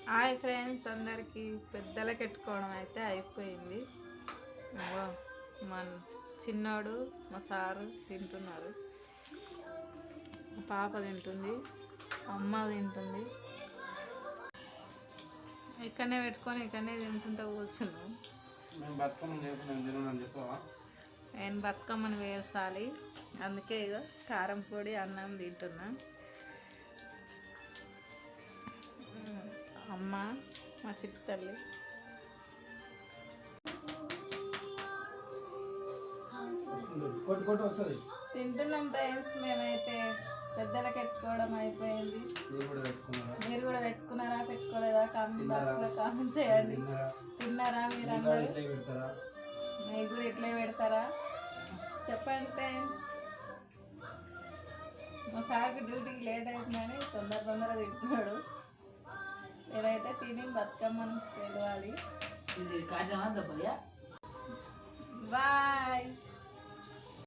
Hi friends, అందరికీ పెద్దలకు ఎట్టుకోవడం అయితే అయిపోయింది. మా చిన్నోడు మా సారు తింటున్నారు, మా పాప తింటుంది, అమ్మ తింటుంది. ఇక్కడనే పెట్టుకొని ఇక్కడనే తింటుంటూ కూర్చున్నాం. నేను బతుకమ్మని వేర్చాలి, అందుకే ఇక కారం పొడి అన్నం తింటున్నా. అమ్మ మా చిట్టి తల్లి తింటున్నాం ఫ్రెండ్స్. మేమైతే పెద్దలకు పెట్టుకోవడం అయిపోయింది. మీరు కూడా పెట్టుకున్నారా పెట్టుకోలేదా కామెంట్ బాక్స్లో కామెంట్ చేయండి. తిన్నారా మీరందరూ? మీరు కూడా ఇట్లే పెడతారా చెప్పండి ఫ్రెండ్స్. మా సార్కి డ్యూటీకి లేట్ అవుతుందని తొందరగా తింటున్నాడు. నేనైతే తిని బతుకమ్మను తెలవాలి.